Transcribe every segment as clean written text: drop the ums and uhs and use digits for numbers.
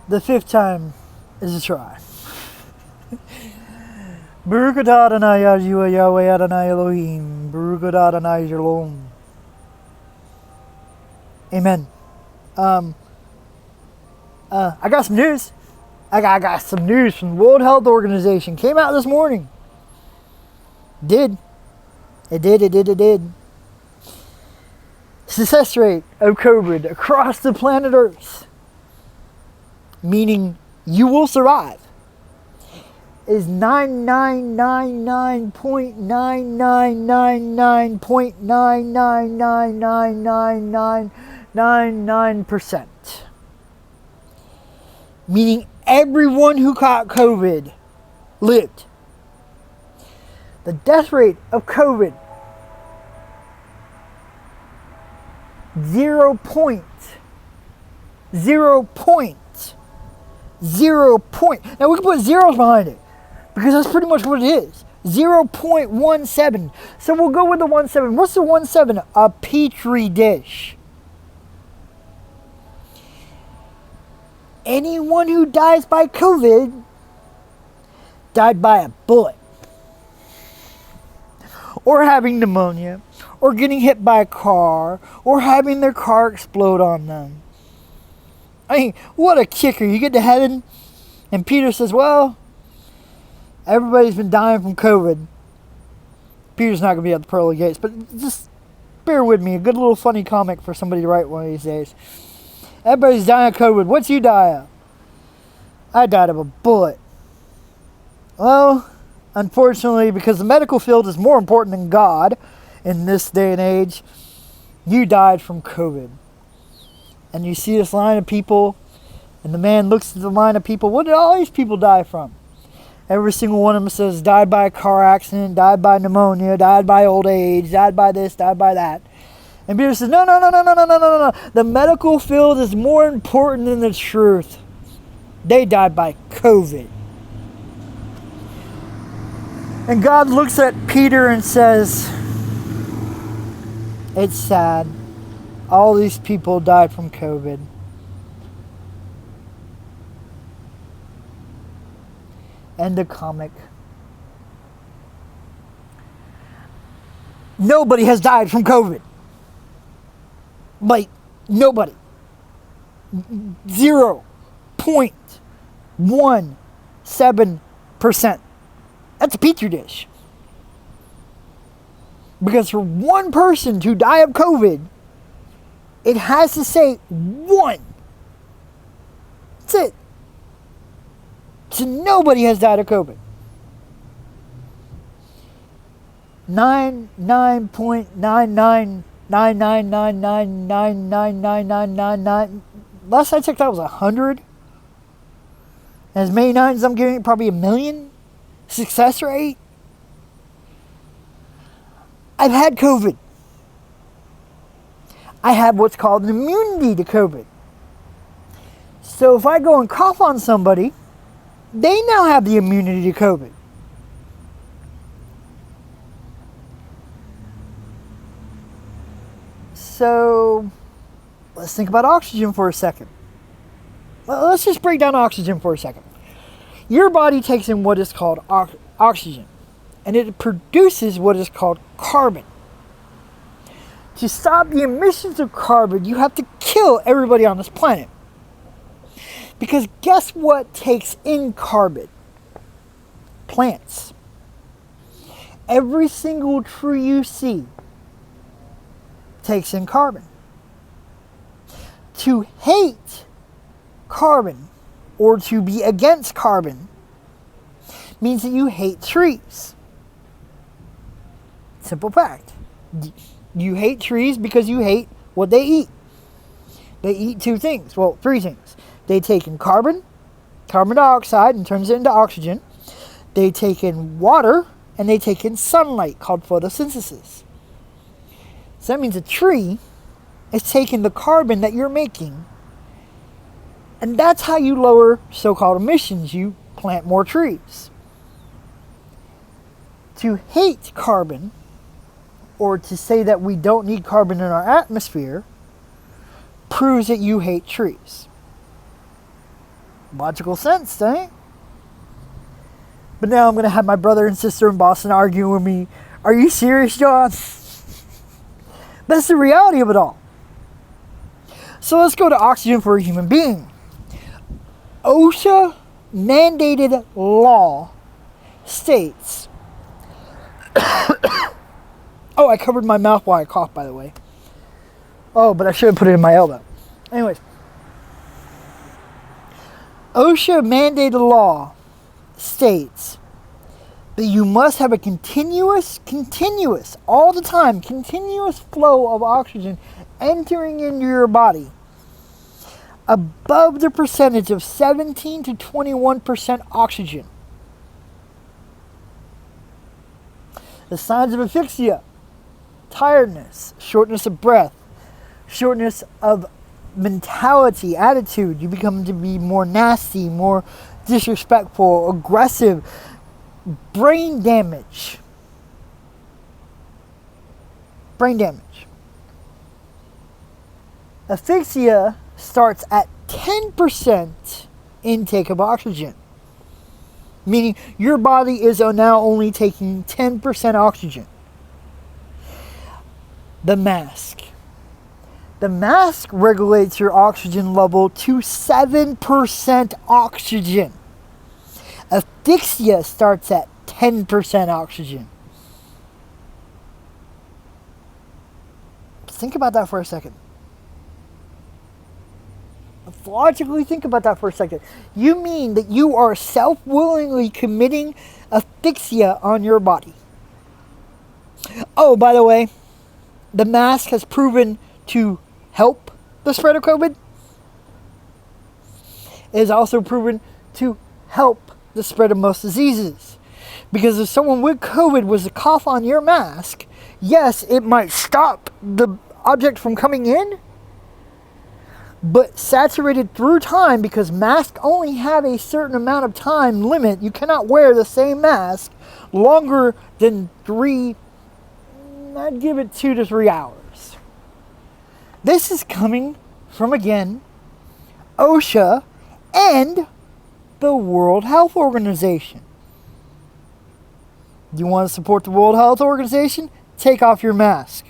The fifth time is a try. Baruch atah Adonai Yahweh Yahweh Adonai Elohim. Baruch atah Adonai Shalom. Amen. I got some news. I got some news from the World Health Organization. Came out this morning. It did. Success rate of COVID across the planet Earth, meaning you will survive, is 999.99999999999%. Meaning everyone who caught COVID lived. The death rate of COVID, 0 point. Now we can put zeros behind it because that's pretty much what it is. 0.17. So we'll go with the 17. What's the 17? A petri dish. Anyone who dies by COVID died by a bullet, or having pneumonia, or getting hit by a car, or having their car explode on them. I mean, what a kicker. You get to heaven, and Peter says, well, everybody's been dying from COVID. Peter's not going to be at the pearly gates, but just bear with me. A good little funny comic for somebody to write one of these days. Everybody's dying of COVID. What'd you die of? I died of a bullet. Well, unfortunately, because the medical field is more important than God in this day and age, you died from COVID. And you see this line of people, and the man looks at the line of people. What did all these people die from? Every single one of them says, died by a car accident, died by pneumonia, died by old age, died by this, died by that. And Peter says, no. The medical field is more important than the truth. They died by COVID. And God looks at Peter and says, it's sad. All these people died from COVID. End of comic. Nobody has died from COVID. Like, nobody. 0.17%. That's a petri dish. Because for one person to die of COVID, it has to say one. That's it. So nobody has died of COVID. 99.99999999999. Last I checked, that was 100. As many nines I'm giving it, probably 1 million. Success rate. I've had COVID. I have what's called an immunity to COVID. So if I go and cough on somebody, they now have the immunity to COVID. So let's think about oxygen for a second. Well, let's just break down oxygen for a second. Your body takes in what is called oxygen, and it produces what is called carbon. To stop the emissions of carbon, you have to kill everybody on this planet. Because guess what takes in carbon? Plants. Every single tree you see takes in carbon. To hate carbon, or to be against carbon, means that you hate trees. Simple fact. You hate trees because you hate what they eat. They eat two things. Well, three things. They take in carbon dioxide, and turns it into oxygen. They take in water, and they take in sunlight, called photosynthesis. So that means a tree is taking the carbon that you're making, and that's how you lower so-called emissions. You plant more trees. To hate carbon, or to say that we don't need carbon in our atmosphere, proves that you hate trees. Logical sense, eh? But now I'm going to have my brother and sister in Boston arguing with me. Are you serious, John? That's the reality of it all. So let's go to oxygen for a human being. OSHA mandated law states. Oh, I covered my mouth while I coughed, by the way. Oh, but I should have put it in my elbow. Anyways. OSHA mandated law states that you must have a continuous, all the time, continuous flow of oxygen entering into your body above the percentage of 17 to 21% oxygen. The signs of asphyxia: tiredness, shortness of breath, shortness of mentality, attitude. You become to be more nasty, more disrespectful, aggressive, brain damage. Asphyxia starts at 10% intake of oxygen, meaning your body is now only taking 10% oxygen. The mask regulates your oxygen level to 7% oxygen. Asphyxia starts at 10% oxygen. Think about that for a second. Logically think about that for a second. You mean that you are self-willingly committing asphyxia on your body. Oh, by the way, the mask has proven to help the spread of COVID. It is also proven to help the spread of most diseases. Because if someone with COVID was to cough on your mask, yes, it might stop the object from coming in, but saturated through time, because masks only have a certain amount of time limit. You cannot wear the same mask longer than I'd give it 2 to 3 hours. This is coming from, again, OSHA and the World Health Organization. You want to support the World Health Organization? Take off your mask.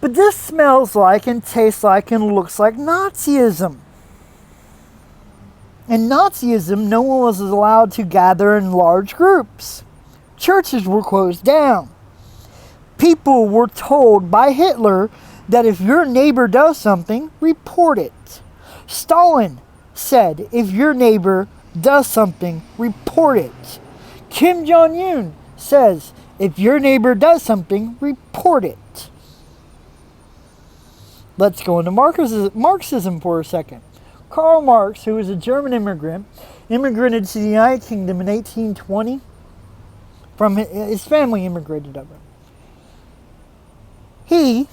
But this smells like and tastes like and looks like Nazism. In Nazism, no one was allowed to gather in large groups. Churches were closed down. People were told by Hitler that if your neighbor does something, report it. Stalin said, if your neighbor does something, report it. Kim Jong-un says, if your neighbor does something, report it. Let's go into Marxism for a second. Karl Marx, who was a German immigrated to the United Kingdom in 1820. From his family immigrated over. He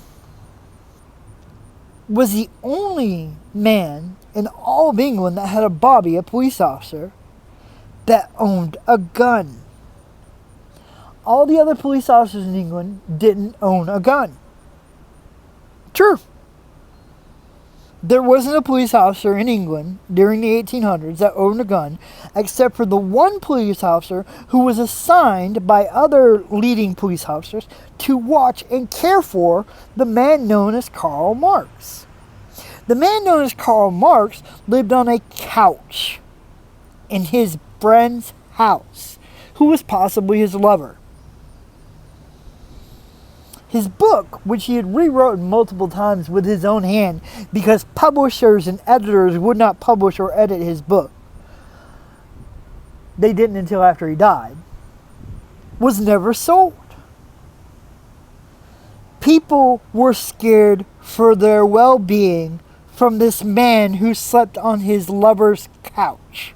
was the only man in all of England that had a Bobby, a police officer, that owned a gun. All the other police officers in England didn't own a gun. True. There wasn't a police officer in England during the 1800s that owned a gun, except for the one police officer who was assigned by other leading police officers to watch and care for the man known as Karl Marx. The man known as Karl Marx lived on a couch in his friend's house, who was possibly his lover. His book, which he had rewritten multiple times with his own hand because publishers and editors would not publish or edit his book, they didn't until after he died, was never sold. People were scared for their well-being from this man who slept on his lover's couch.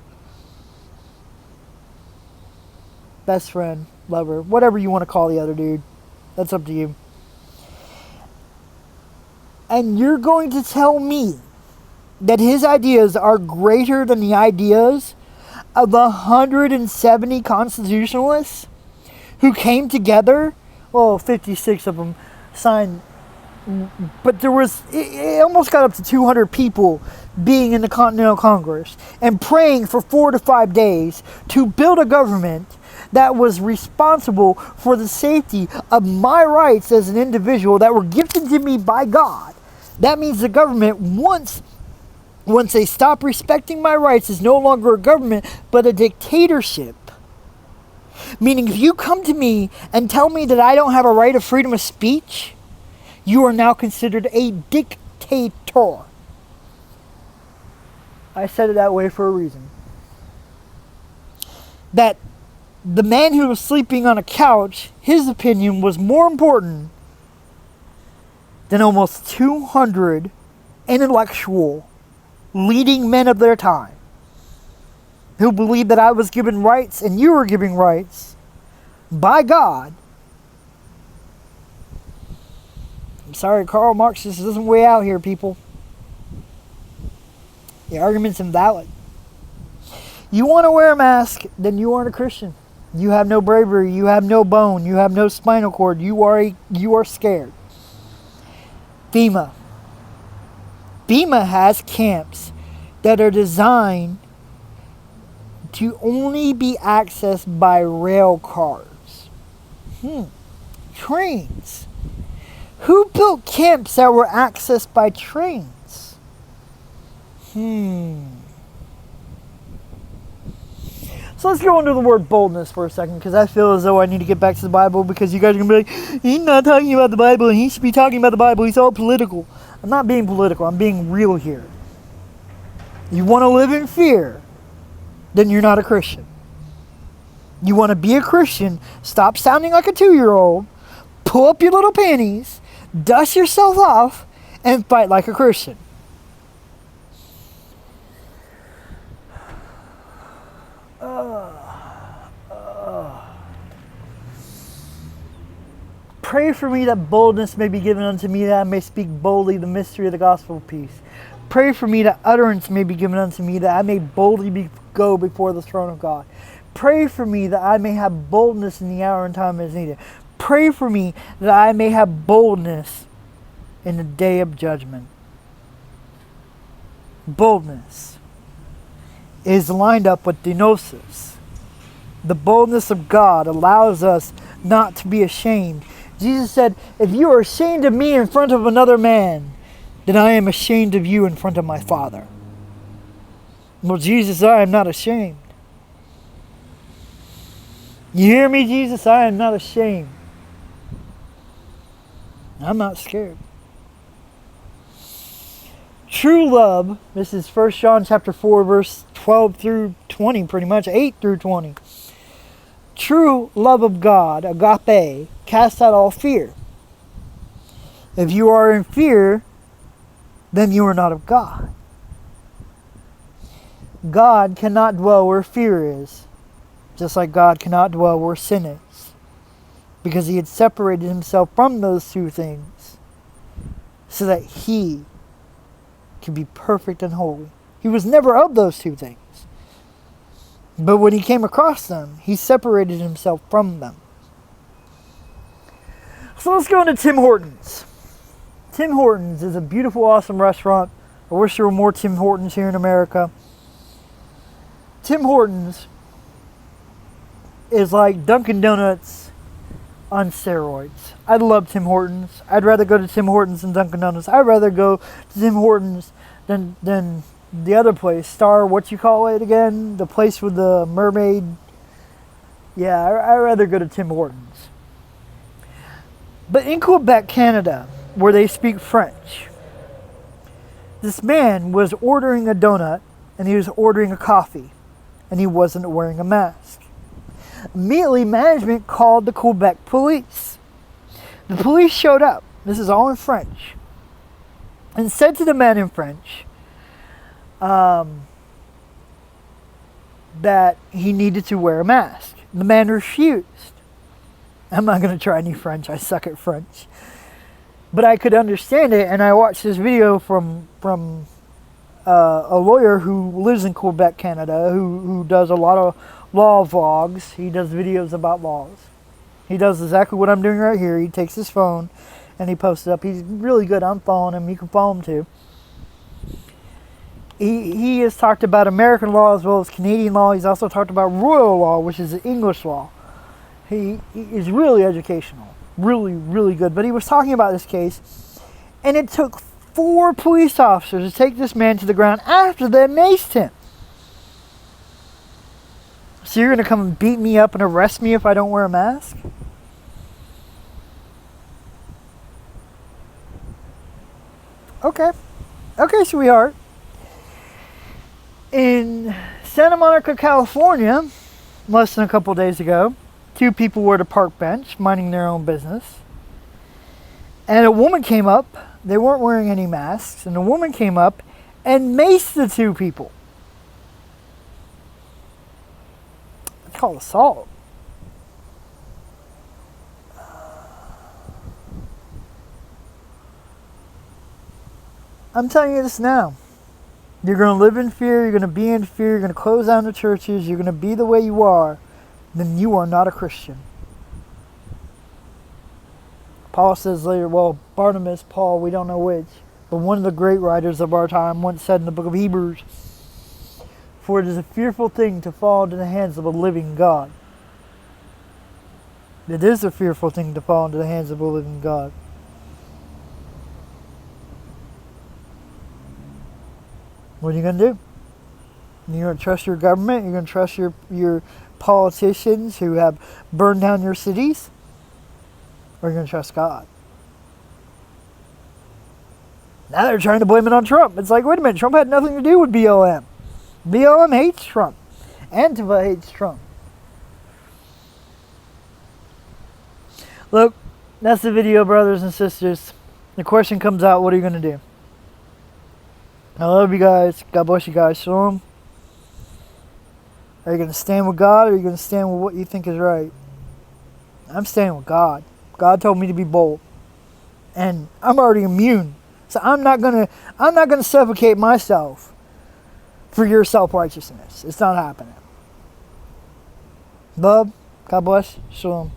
Best friend, lover, whatever you want to call the other dude. That's up to you. And you're going to tell me that his ideas are greater than the ideas of 170 constitutionalists who came together? Well, 56 of them signed but it almost got up to 200 people being in the Continental Congress and praying for 4 to 5 days to build a government that was responsible for the safety of my rights as an individual that were gifted to me by God. That means the government, once they stop respecting my rights, is no longer a government but a dictatorship. Meaning, if you come to me and tell me that I don't have a right of freedom of speech, you are now considered a dictator. I said it that way for a reason. That the man who was sleeping on a couch, his opinion was more important than almost 200 intellectual leading men of their time who believed that I was given rights and you were giving rights by God. I'm sorry, Karl Marx just isn't way out here, people. The argument's invalid. You want to wear a mask, then you aren't a Christian. You have no bravery, you have no bone, you have no spinal cord, you are scared. FEMA. FEMA has camps that are designed to only be accessed by rail cars. Trains. Who built camps that were accessed by trains? So let's go into the word boldness for a second, because I feel as though I need to get back to the Bible, because you guys are going to be like, he's not talking about the Bible, and he should be talking about the Bible. He's all political. I'm not being political. I'm being real here. You want to live in fear, then you're not a Christian. You want to be a Christian, stop sounding like a 2-year-old, pull up your little panties, dust yourself off, and fight like a Christian. Pray for me that boldness may be given unto me, that I may speak boldly the mystery of the gospel of peace. Pray for me that utterance may be given unto me, that I may boldly go before the throne of God. Pray for me that I may have boldness in the hour and time as needed. Pray for me that I may have boldness in the day of judgment. Boldness is lined up with denosis. The boldness of God allows us not to be ashamed. Jesus said, if you are ashamed of me in front of another man, then I am ashamed of you in front of my Father. Well, Jesus, I am not ashamed. You hear me, Jesus? I am not ashamed. I'm not scared. True love, this is 1 John chapter 4, verse 12 through 20, pretty much, 8 through 20. True love of God, agape, casts out all fear. If you are in fear, then you are not of God. God cannot dwell where fear is, just like God cannot dwell where sin is, because he had separated himself from those two things so that he can be perfect and holy. He was never of those two things. But when he came across them, he separated himself from them. So let's go into Tim Hortons. Tim Hortons is a beautiful, awesome restaurant. I wish there were more Tim Hortons here in America. Tim Hortons is like Dunkin' Donuts on steroids. I love Tim Hortons. I'd rather go to Tim Hortons than Dunkin' Donuts. I'd rather go to Tim Hortons than the other place, what you call it again? The place with the mermaid. Yeah, I'd rather go to Tim Hortons. But in Quebec, Canada, where they speak French, this man was ordering a donut and he was ordering a coffee and he wasn't wearing a mask. Immediately, management called the Quebec police. The police showed up, this is all in French, and said to the man in French, that he needed to wear a mask. The man refused. I'm not going to try any French. I suck at French. But I could understand it, and I watched this video from a lawyer who lives in Quebec, Canada, who does a lot of law vlogs. He does videos about laws. He does exactly what I'm doing right here. He takes his phone and he posted up. He's really good. I'm following him. You can follow him too. He has talked about American law as well as Canadian law. He's also talked about royal law, which is the English law. He is really educational. Really, really good. But he was talking about this case, and it took 4 police officers to take this man to the ground after they maced him. So you're going to come and beat me up and arrest me if I don't wear a mask? Okay. Okay, sweetheart. In Santa Monica, California, less than a couple days ago, 2 people were at a park bench minding their own business. And a woman came up. They weren't wearing any masks. And a woman came up and maced the 2 people. It's called assault. I'm telling you this now. You're going to live in fear. You're going to be in fear. You're going to close down the churches. You're going to be the way you are. Then you are not a Christian. Paul says later, well, Barnabas, Paul, we don't know which. But one of the great writers of our time once said in the book of Hebrews, for it is a fearful thing to fall into the hands of a living God. It is a fearful thing to fall into the hands of a living God. What are you going to do? You're going to trust your government? You're going to trust your politicians who have burned down your cities? Or are you going to trust God? Now they're trying to blame it on Trump. It's like, wait a minute, Trump had nothing to do with BLM. BLM hates Trump. Antifa hates Trump. Look, that's the video, brothers and sisters. The question comes out, what are you going to do? I love you guys. God bless you guys. Shalom. Are you going to stand with God, or are you going to stand with what you think is right? I'm standing with God. God told me to be bold. And I'm already immune. So I'm not gonna suffocate myself for your self-righteousness. It's not happening. Love, God bless, shalom.